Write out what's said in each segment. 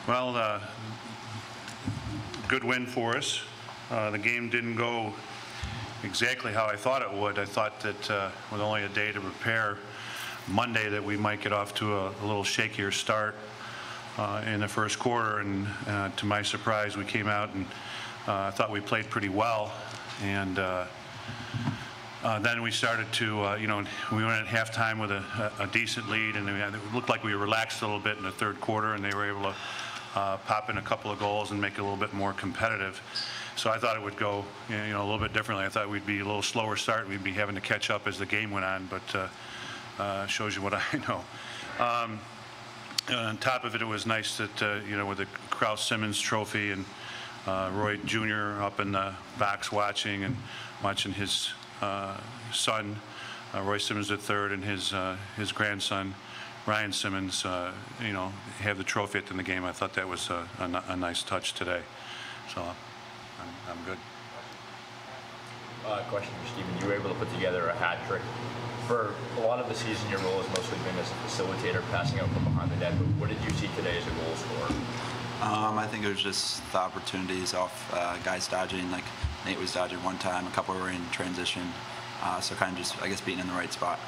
Well, good win for us. The game didn't go exactly how I thought it would. I thought that with only a day to prepare, Monday, that we might get off to a little shakier start in the first quarter, and to my surprise, we came out and I thought we played pretty well, and then we started to, we went at halftime with a decent lead, and it looked like we relaxed a little bit in the third quarter, and they were able to pop in a couple of goals and make it a little bit more competitive. So I thought it would go, a little bit differently. I thought we'd be a little slower start. We'd be having to catch up as the game went on, but shows you what I know. On top of it, it was nice that, with the Kraus Simmons trophy and Roy Jr. up in the box watching his son, Roy Simmons III, and his grandson, Ryan Simmons, have the trophy at the end of the game. I thought that was a nice touch today. So I'm good. Question for Stephen. You were able to put together a hat trick. For a lot of the season, your role has mostly been as a facilitator, passing out from behind the net. But what did you see today as a goal scorer? I think it was just the opportunities off guys dodging. Like Nate was dodging one time, a couple were in transition. So kind of just, I guess, being in the right spot.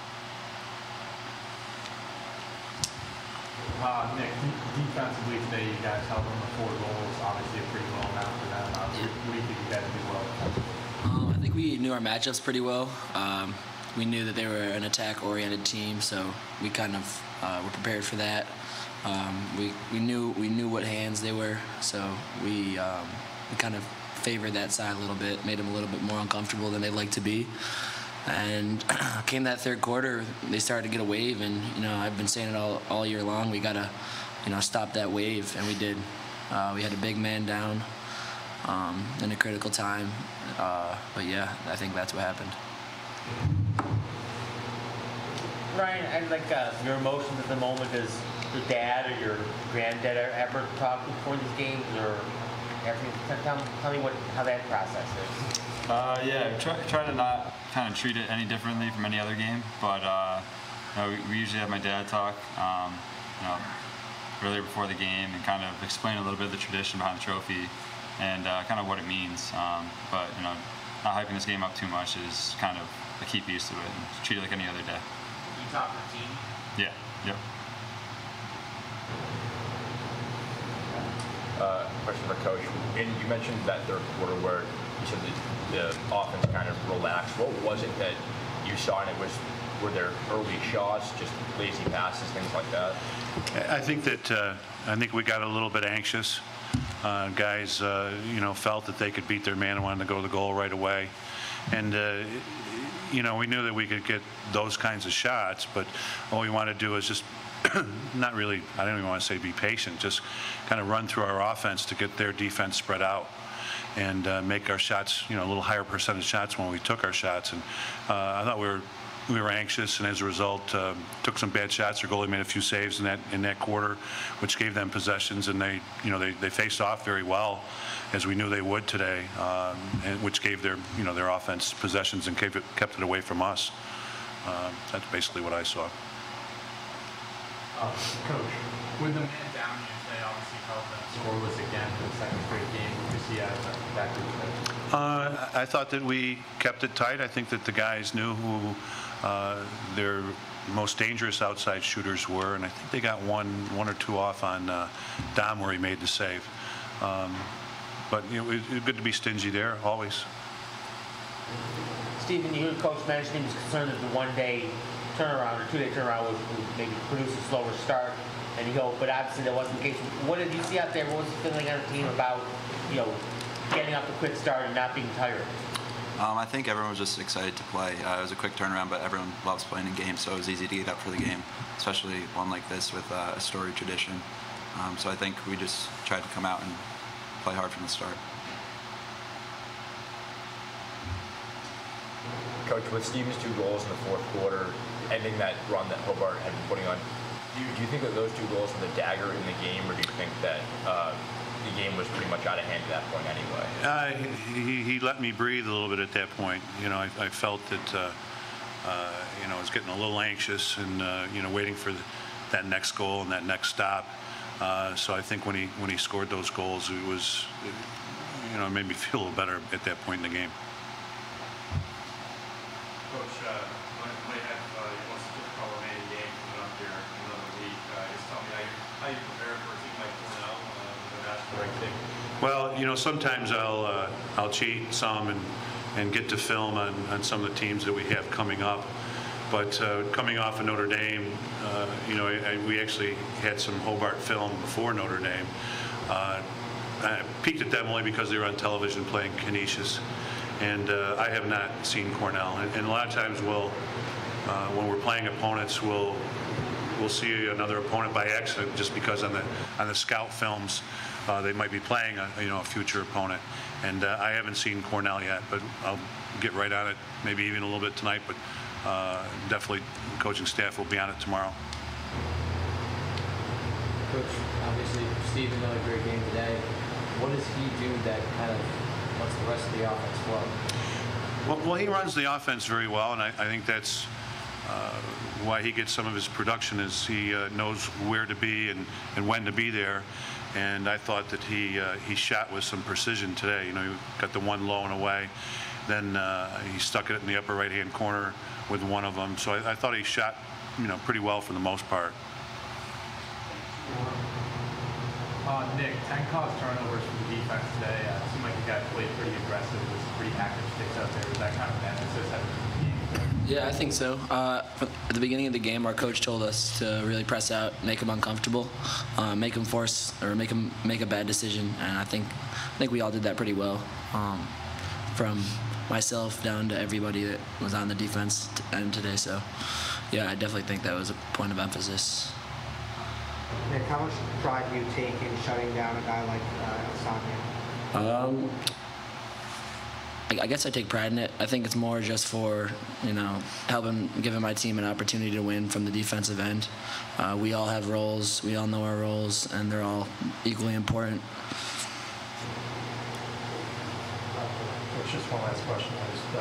Nick, defensively today, you guys held them to 4 goals. Obviously, a pretty low amount for them. What do you think you guys did well? I think we knew our matchups pretty well. We knew that they were an attack-oriented team, so we kind of were prepared for that. We knew what hands they were, so we kind of favored that side a little bit, made them a little bit more uncomfortable than they'd like to be. And came that third quarter, they started to get a wave, and I've been saying it all year long. We gotta, stop that wave, and we did. We had a big man down in a critical time, but yeah, I think that's what happened. Ryan, I'd like your emotions at the moment. Does your dad or your granddad ever talk before these games, or everything? Tell me how that process is. Yeah, try to not kind of treat it any differently from any other game, but we usually have my dad talk, earlier before the game and kind of explain a little bit of the tradition behind the trophy and kind of what it means. But not hyping this game up too much is kind of a key piece to it, and treat it like any other day. You talk routine? Yeah. Yep. Question for Coach. And you mentioned that third quarter where you said the offense kind of relaxed. What was it that you saw? And were there early shots, just lazy passes, things like that? I think we got a little bit anxious. Guys, felt that they could beat their man and wanted to go to the goal right away. And we knew that we could get those kinds of shots, but all we want to do is just not really, I don't even want to say be patient, just kind of run through our offense to get their defense spread out and make our shots, a little higher percentage shots when we took our shots. And I thought we were anxious, and as a result, took some bad shots. Our goalie made a few saves in that quarter, which gave them possessions, and they faced off very well, as we knew they would today, and which gave their offense possessions and kept it away from us. That's basically what I saw. Coach, with the man down here today, obviously helped them scoreless again for the second straight game. What did you see out of that group? I thought that we kept it tight. I think that the guys knew who their most dangerous outside shooters were, and I think they got one or two off on Dom where he made the save. But it was good to be stingy there, always. Stephen, you heard Coach mention he was concerned that the one-day turnaround or two-day turnaround would maybe produce a slower start, and he hoped, but obviously that wasn't the case. What did you see out there? What was the feeling on the team about getting off the quick start and not being tired? I think everyone was just excited to play. It was a quick turnaround, but everyone loves playing in games, so it was easy to get up for the game, especially one like this with a storied tradition. So I think we just tried to come out and play hard from the start. Coach, with Stevens' 2 goals in the fourth quarter, ending that run that Hobart had been putting on, do you think that those 2 goals were the dagger in the game, or do you think that the game was pretty much out of hand at that point anyway? He let me breathe a little bit at that point. I felt that I was getting a little anxious and waiting for that next goal and that next stop. So I think when he scored those goals, it was, it made me feel a little better at that point in the game. Coach, might have your most difficult remaining game coming up here in another week. Just tell me how you prepare for a team like Cornell when that's the right thing. Well, sometimes I'll cheat some and get to film on some of the teams that we have coming up. But coming off of Notre Dame, we actually had some Hobart film before Notre Dame. I peeked at them only because they were on television playing Canisius. And I have not seen Cornell. And a lot of times when we're playing opponents, we'll see another opponent by accident just because on the scout films they might be playing a future opponent. And I haven't seen Cornell yet, but I'll get right on it, maybe even a little bit tonight. But definitely, the coaching staff will be on it tomorrow. Coach, obviously, Steve, another great game today. What does he do that kind of lets the rest of the offense flow? Well, he runs the offense very well, and I think that's why he gets some of his production is he knows where to be and when to be there. And I thought that he shot with some precision today. He got the one low and away. Then he stuck it in the upper right-hand corner with one of them. So I thought he shot, pretty well for the most part. Nick, 10 caused turnovers for the defense today. It seemed like you guys played pretty aggressive with some pretty active sticks out there. Was that kind of an emphasis at the game? Yeah, I think so. At the beginning of the game, our coach told us to really press out, make them uncomfortable, make them force or make them make a bad decision, and I think we all did that pretty well, from myself down to everybody that was on the defense end today. So, yeah, I definitely think that was a point of emphasis. Nick, how much pride do you take in shutting down a guy like Sonia? I guess I take pride in it. I think it's more just for, giving my team an opportunity to win from the defensive end. We all have roles. We all know our roles, and they're all equally important. Just one last question. I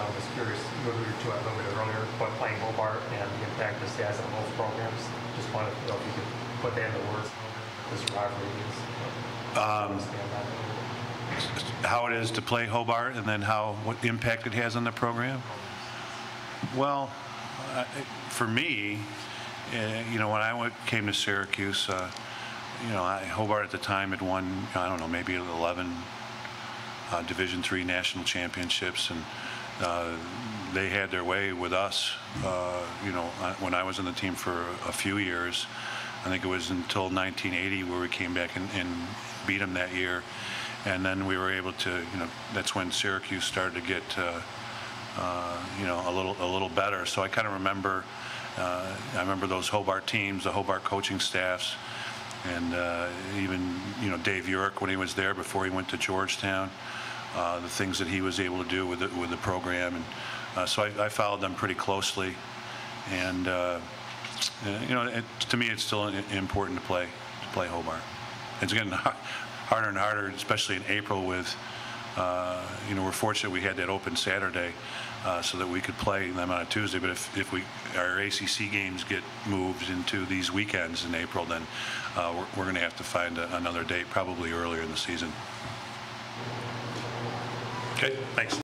was curious, you alluded to it a little bit earlier, but playing Hobart and the impact this has on both programs. Just wanted to know if you could put that into words, this rivalry is. How it is to play Hobart, and then what impact it has on the program. Well, for me, when I came to Syracuse, Hobart at the time had won, maybe 11 Division III national championships, and they had their way with us. When I was on the team for a few years, I think it was until 1980 where we came back and beat them that year. And then we were able to, that's when Syracuse started to get, a little better. So I kind of remember, I remember those Hobart teams, the Hobart coaching staffs, and even, Dave Urick when he was there before he went to Georgetown, the things that he was able to do with the program. And so I followed them pretty closely. And, to me, it's still important to play Hobart. It's getting harder and harder, especially in April with, we're fortunate we had that open Saturday so that we could play them on a Tuesday. But if our ACC games get moved into these weekends in April, then we're going to have to find another date, probably earlier in the season. Okay, thanks.